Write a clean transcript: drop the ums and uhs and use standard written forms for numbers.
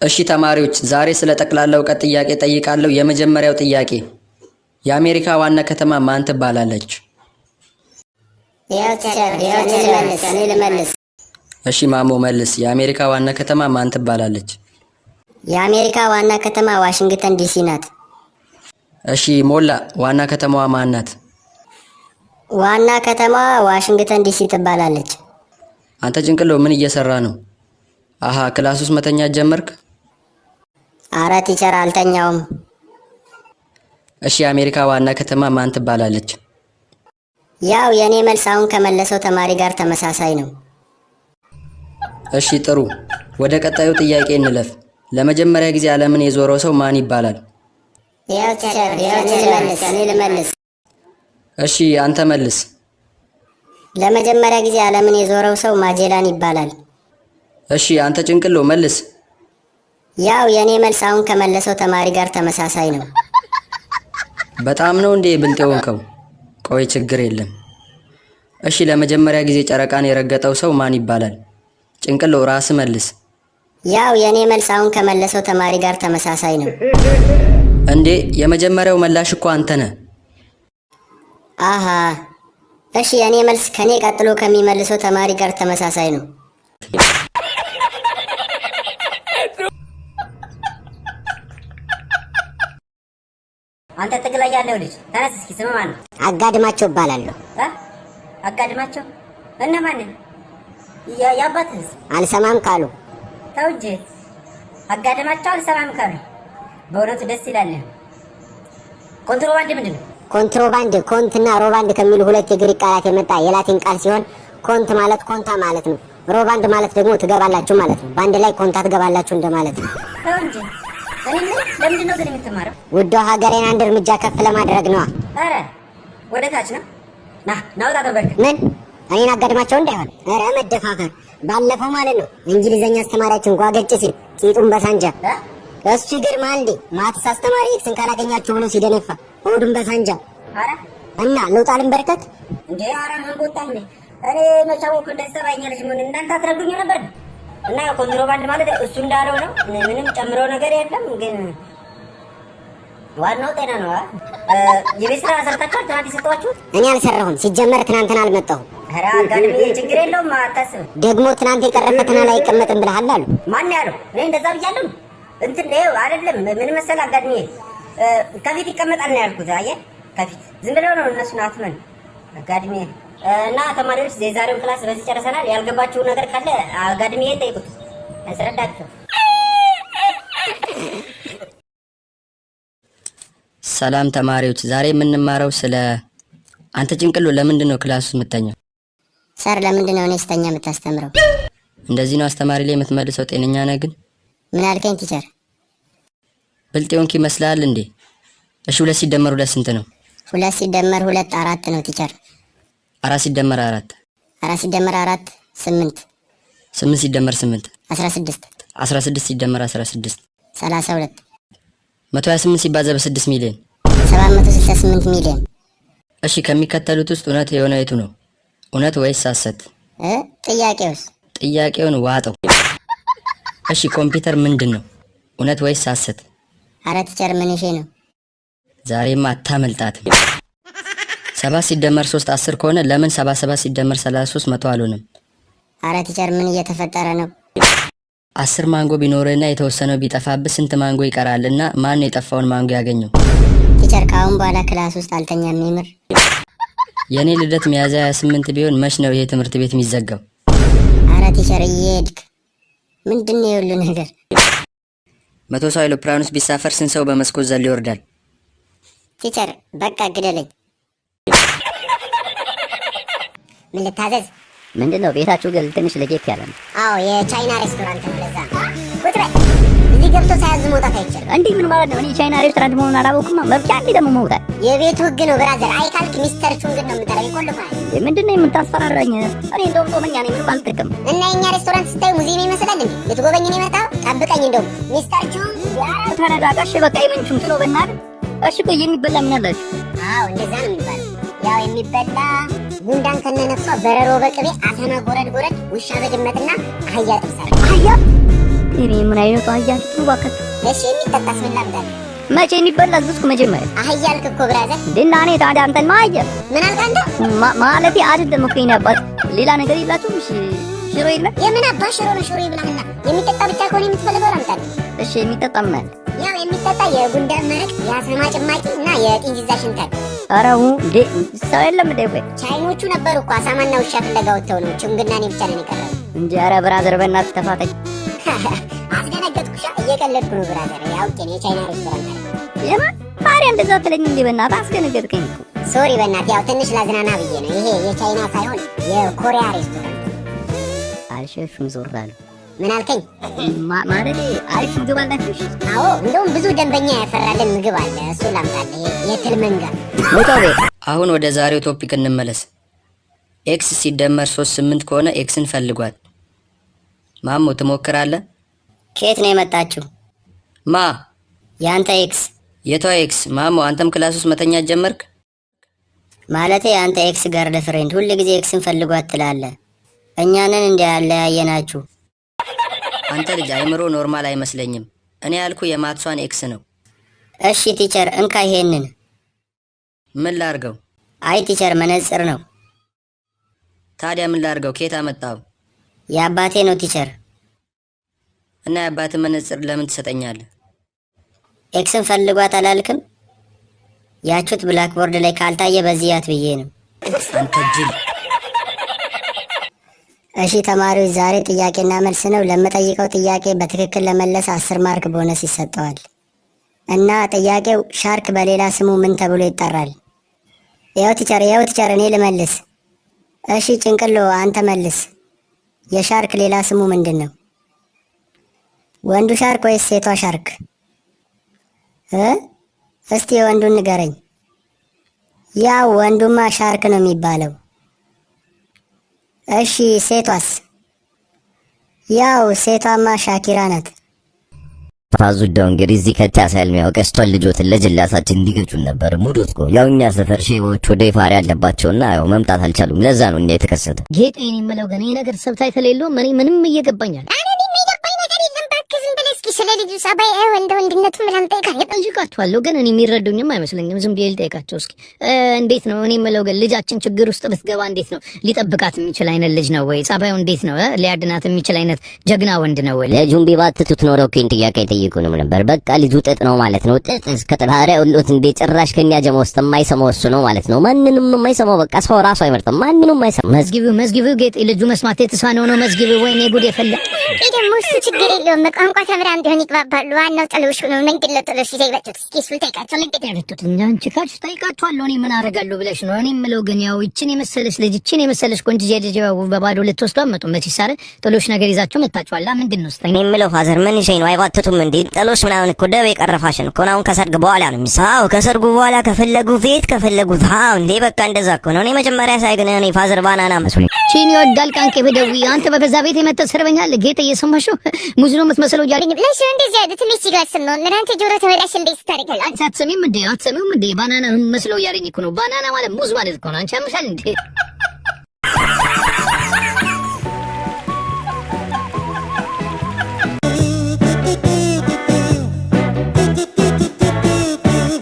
እሺ ተማሪዎች ዛሬ ስለ ጠቅላላ እውቀት ጥያቄ ጠይቃለሁ። የመጀመሪያው ጥያቄ የአሜሪካ ዋና ከተማ ማን ትባላለች? እሺ ማሞ መልስ። የአሜሪካ ዋና ከተማ ማን ትባላለች? የአሜሪካ ዋና ከተማ ዋሽንግተን ዲሲ ናት። እሺ ሞላ ዋና ከተማዋ ማን ናት? ዋና ከተማዋ ዋሽንግተን ዲሲ ትባላለች። አንተ ጭንቅሎ ምን እየሰራ ነው? አሃ ክላስ ውስጥ መተኛት ጀመርክ? አረ ቲቸር አልተኛውም። እሺ የአሜሪካ ዋና ከተማ ማን ትባላለች? ያው የኔ መልስ አሁን ከመለሰው ተማሪ ጋር ተመሳሳይ ነው። እሺ ጥሩ፣ ወደ ቀጣዩ ጥያቄ እንለፍ። ለመጀመሪያ ጊዜ ዓለምን የዞረው ሰው ማን ይባላል? ያው ቲቸር እኔ ልመልስ። እሺ አንተ መልስ። ለመጀመሪያ ጊዜ ዓለምን የዞረው ሰው ማጄላን ይባላል። እሺ አንተ ጭንቅሎ መልስ። ያው የኔ መልስ አሁን ከመለሰው ተማሪ ጋር ተመሳሳይ ነው። በጣም ነው እንዴ ብልጥ የሆንከው? ቆይ ችግር የለም። እሺ ለመጀመሪያ ጊዜ ጨረቃን የረገጠው ሰው ማን ይባላል? ጭንቅሎ ራስ መልስ። ያው የኔ መልስ አሁን ከመለሰው ተማሪ ጋር ተመሳሳይ ነው። እንዴ የመጀመሪያው መላሽ እኮ አንተ ነህ። አሃ እሺ የኔ መልስ ከኔ ቀጥሎ ከሚመልሰው ተማሪ ጋር ተመሳሳይ ነው። አንተ ትግል ላይ ያለው ልጅ ተነስ እስኪ ስም ማን ነው? አጋድማቸው እባላለሁ። አጋድማቸው? እነማን? ያባትህስ? አልሰማም ካሉ ተው እንጂ አጋድማቸው አልሰማም ካሉ በእውነቱ ደስ ይላል። ኮንትሮባንድ ምንድን ነው? ኮንትሮባንድ ኮንትና ሮባንድ ከሚሉ ሁለት የግሪክ ቃላት የመጣ የላቲን ቃል ሲሆን ኮንት ማለት ኮንታ ማለት ነው። ሮባንድ ማለት ደግሞ ትገባላችሁ ማለት ነው። በአንድ ላይ ኮንታ ትገባላችሁ እንደማለት ነው። ተው እንጂ ለምንድን ነው ግን የምትማረው? ውዷ ሀገሬን አንድ እርምጃ ከፍ ለማድረግ ነዋ። ኧረ ወደ ታች ነው። ናውጣ ተበርክ። ምን እኔን አጋድማቸው እንዳይሆን። ኧረ መደፋፈር። ባለፈው ማለት ነው እንግሊዘኛ አስተማሪያችን ጓገጭ ሲል ቂጡን በሳንጃ እሱ ይገርምሃል እንዴ ማትስ አስተማሪ ኤክስን ካላገኛችሁ ብሎ ሲደነፋ ሆዱን በሳንጃ። ኧረ እና ልውጣ ልንበርከት እንዴ? ኧረ ምን ቦታኝ ነኝ እኔ መቻወቅ እንደሰባኛለሽ ምን እናንተ አትረዱኝ ነበር። እና ኮንትሮባንድ ማለት እሱ እንዳለው ነው። ምንም ጨምሮ ነገር የለም። ግን ዋናው ጤና ነው። የቤት ስራ ሰርታችኋል? ትናንት የሰጠኋችሁት? እኔ አልሰራሁም። ሲጀመር ትናንትና አልመጣሁም። ኧረ አጋድም ችግር የለውም አታስብ። ደግሞ ትናንት የቀረ ፈተና ላይ አይቀመጥም ብለሃል አሉ። ማን ያለው? እኔ እንደዛ ብያለሁ? እንትን ነው አይደለም። ምን መሰል አጋድሜ ከፊት ይቀመጣል ነው ያልኩት። አየህ ከፊት ዝም ብለው ነው እነሱን አትመን አጋድሜ። እና ተማሪዎች የዛሬውን ክላስ በዚህ ጨርሰናል። ያልገባችሁ ነገር ካለ አጋድሜ ጠይቁት ያስረዳችሁ። ሰላም ተማሪዎች፣ ዛሬ የምንማረው ስለ አንተ ጭንቅሎ ለምንድን ነው ክላስ ውስጥ የምተኛው? ሰር ለምንድን ነው እኔ ስተኛ የምታስተምረው? እንደዚህ ነው አስተማሪ ላይ የምትመልሰው? ጤነኛ ነህ ግን? ምን አልከኝ ቲቸር? ብልጥ የሆንክ ይመስልሃል እንዴ? እሺ 2 ሲደመር 2 ስንት ነው? 2 ሲደመር 2 4 ነው ቲቸር። 4 ሲደመር 4 4 ሲደመር 4 8 8 ሲደመር 8 16 16 ሲደመር 16 32 128 ሲባዛ በ6 ሚሊዮን 768 ሚሊዮን። እሺ ከሚከተሉት ውስጥ እውነት የሆነ የቱ ነው? እውነት ወይስ ሐሰት? ጥያቄውስ? ጥያቄውን ዋጠው። እሺ ኮምፒውተር ምንድን ነው? እውነት ወይስ ሐሰት? አረ ቲቸር ምን ይሄ ነው? ዛሬማ አታመልጣትም። 7 ሲደመር 3 10 ከሆነ ለምን 77 ሲደመር 33 መቶ አልሆነም? አረ ቲቸር ምን እየተፈጠረ ነው? 10 ማንጎ ቢኖርና የተወሰነው ቢጠፋብህ ስንት ማንጎ ይቀራል? እና ማን ነው የጠፋውን ማንጎ ያገኘው? ቲቸር ካሁን በኋላ ክላስ ውስጥ አልተኛም። ይምር የኔ ልደት ሚያዝያ 28 ቢሆን መች ነው ይሄ ትምህርት ቤት የሚዘጋው? አረ ቲቸር እየሄድክ ምንድን ነው የሁሉ ነገር? 100 ሰው አይሮፕላን ውስጥ ቢሳፈር ስንት ሰው በመስኮት ዘሎ ይወርዳል? ቲቸር በቃ ግደለኝ። ምን ልታዘዝ? ምንድነው? ቤታችሁ ግን ትንሽ ለየት ያለ ነው። አዎ የቻይና ሬስቶራንት ነው። ለዛ ቁጭ በል። እዚህ ገብቶ ሳያዝ መውጣት አይቻልም። እንዴ ምን ማለት ነው? እኔ ቻይና ሬስቶራንት መሆኑን አላወቅኩም። መብቻ እንዴ ደግሞ መውጣት የቤቱ ህግ ነው ብራዘር። አይ ካልክ ሚስተር ቹንግ ነው የምጠራው። ይቆልፋል። ምንድነው የምታስፈራራኝ? እኔ እንደውም ጾመኛ ነኝ፣ ምንም አልጠቀም። እና የኛ ሬስቶራንት ስታይ ሙዚየም ይመስላል እንዴ? ልትጎበኝ ነው የመጣው? ጠብቀኝ። እንደውም ሚስተር ቹንግ ያራ ተረጋጋሽ። በቃ የምንቹም ትሎ በእናትህ። እሺ ቆይ የሚበላ ምን አላችሁ? አዎ እንደዛ ነው የሚባለው። ያው የሚበላ ጉንዳን ከነነፍሷ በረሮ በቅቤ አሰማ ጎረድ ጎረድ ውሻ በድመትና አህያ ጥብሳል። አህያ እኔ ምን አይነቱ አህያ ነው እባክህ። እሺ የሚጠጣስ ምን ላምጣልህ? መቼ እንዲበላ ዝስኩ መጀመሪያ አህያ አልክ እኮ ብራዘር። እንዴና እኔ ታዲያ አንተን ማየ ምን አልክ አንተ? ማለቴ አይደለም እኮ የኔ አባት ሌላ ነገር የላችሁም? እሺ ሽሮ የለም? የምን አባ ሽሮ ነው? ሽሮ ይብላና የሚጠጣ ብቻ ከሆነ የምትፈልገው ላምጣልህ። እሺ የሚጠጣ ምን አለ? ያው የሚጠጣ የጉንዳን መረቅ፣ የአስማ ጭማቂ እና የጢንዚዛ ሽንታል። አረው እንዴ ሰው የለም እንዴ? ወይ ቻይኖቹ ነበሩ እኮ አሳማና ውሻ ፍለጋ ወጥተው ነው። ችንግና እኔ ብቻ ነን የቀረው እንጂ። ኧረ ብራዘር በእናትህ ተፋተኝ። አስደነገጥኩሽ። እየቀለድኩ ነው ብራዘር። ያው ግን የቻይና ሬስቶራንት አለ። የማን ታዲያ እንደዛ ትለኝ እንዴ? በእናትህ አስደነገጥከኝ እኮ። ሶሪ በእናትህ ያው ትንሽ ላዝናና ብዬ ነው። ይሄ የቻይና ሳይሆን የኮሪያ ሬስቶራንት። አልሸሹም ዞር አሉ። ምን አልከኝ? ማለቴ አሪፍ ምግብ አላችሁሽ? አዎ እንደውም ብዙ ደንበኛ ያፈራልን ምግብ አለ። እሱ ላምጣልህ። የትል መንጋ ወጣው። አሁን ወደ ዛሬው ቶፒክ እንመለስ። ኤክስ ሲደመር 3 8 ከሆነ ኤክስን ፈልጓል። ማሞ ትሞክራለህ? ከየት ነው የመጣችው? ማ ያንተ ኤክስ። የቷ ኤክስ? ማሞ አንተም ክላስ ውስጥ መተኛት ጀመርክ? ማለቴ ያንተ ኤክስ ገርል ፍሬንድ ሁሉ ጊዜ ኤክስን ፈልጓት ትላለህ። እኛንን እንዲያለያየናችሁ። አንተ ልጅ አይምሮ ኖርማል አይመስለኝም። እኔ ያልኩ የማትሷን ኤክስ ነው። እሺ ቲቸር እንካ ይሄንን። ምን ላርገው? አይ ቲቸር መነጽር ነው። ታዲያ ምን ላርገው? ከየት አመጣው? የአባቴ ነው ቲቸር። እና የአባትን መነጽር ለምን ትሰጠኛለህ? ኤክስን ፈልጓት አላልክም? ያቹት ብላክቦርድ ላይ ካልታየ በዚህ ያት ብዬ ነው። አንተ ጅል። እሺ ተማሪዎች ዛሬ ጥያቄና መልስ ነው። ለምጠይቀው ጥያቄ በትክክል ለመለስ 10 ማርክ ቦነስ ይሰጠዋል። እና ጥያቄው ሻርክ በሌላ ስሙ ምን ተብሎ ይጠራል? ያው ቲቸር እኔ ልመልስ። እሺ ጭንቅሎ አንተ መልስ። የሻርክ ሌላ ስሙ ምንድን ነው? ወንዱ ሻርክ ወይስ ሴቷ ሻርክ? እስቲ የወንዱን ንገረኝ። ያው ወንዱማ ሻርክ ነው የሚባለው። እሺ ሴቷስ? ያው ሴቷማ ሻኪራ ናት። ፋዙዳው እንግዲህ እዚህ ከቻሰል ነው ቀስቷል። ልጆትን ለጅላሳችን እንዲገጩን ነበር ሙዶት እኮ ያው እኛ ሰፈር ሼቦች ወደ ይፋሪ ያለባቸውና ያው መምጣት አልቻሉም። ለዛ ነው እንዴ የተከሰተ። ጌጤ እኔ የምለው ግን ይሄ ነገር ሰብታይትል የለውም። እኔ ምንም እየገባኛል። ስለ ልጁ ጸባይ ወንድ ወንድነቱ ምናምን ጠይቃለሁ። ጠይቃቸዋለሁ ግን እኔ የሚረዱኝም አይመስለኝም። ዝም ብዬ ልጠይቃቸው እስኪ። እንዴት ነው እኔ የምለው ግን ልጃችን ችግር ውስጥ ብትገባ እንዴት ነው ሊጠብቃት የሚችል አይነት ልጅ ነው ወይ? ጸባዩ እንዴት ነው? ሊያድናት የሚችል አይነት ጀግና ወንድ ነው ወይ? ልጁን ቢባትቱት ኖሮ እኮ ጥያቄ ጠይቁንም ነበር። በቃ ልጁ ጥጥ ነው ማለት ነው። ጥጥ እስከ ጥላሪያ ሁሉት እንዴ ጭራሽ ከኛ ጀማ ውስጥ የማይሰማው እሱ ነው ማለት ነው። ማንንም የማይሰማው በቃ ሰው ራሱ አይመርጥም። ማንንም የማይሰማው መዝጊቡ ጌጤ ልጁ መስማት የተሳነው ነው መዝጊቡ። ወይኔ ጉድ የፈላ ደግሞ እሱ ችግር የለውም ቋንቋ ተምራ እንዲሆን ይግባባሉ። ዋናው ጥሎሽ ነው። መንገድ ለጥሎሽ ይዘይባችሁ እስኪ እሱ ጠይቃቸው። ለግድ ያረቱት አንቺ ካች ጠይቃቸዋለሁ። እኔ ምን አደርጋለሁ ብለሽ ነው? እኔ የምለው ግን ያው ይችን የመሰለች ልጅ ይችን የመሰለች ቆንጆ ልጅ በባዶ ልትወስዱ አመጡ መሲሳረ ጥሎሽ ነገር ይዛችሁ መጣችኋላ። ምንድን ነው ስጠኝ? እኔ የምለው ፋዘር ምን ይሸኝ ነው? አይባትቱም እንዴ? ጥሎሽ ምናምን እኮ ደው የቀረፋሽን እኮ አሁን ከሰርግ በኋላ ነው የሚሳው። ከሰርጉ በኋላ ከፈለጉ ቤት ከፈለጉ ታው እንዴ በቃ እንደዛ እኮ ነው። እኔ መጀመሪያ ሳይገነ እኔ ፋዘር ባናና መስሎኝ ቺኒ ወዳል ቃንቄ በደዊ አንተ በገዛ ቤት የመተሰርበኛል ጌጤ እየሰማሽው ሙዝ ነው የምትመስለው እያለኝ ለሽ እንደዚህ አይነት ትንሽ ሲጋስም ነው ለናንተ ጆሮ ተበላሽ እንዴ ስታርገል አንቺ አትሰሚም እንዴ? ባናና መስለው እያለኝ እኮ ነው። ባናና ማለት ሙዝ ማለት እኮ ነው። አንቺ አምሻል እንዴ?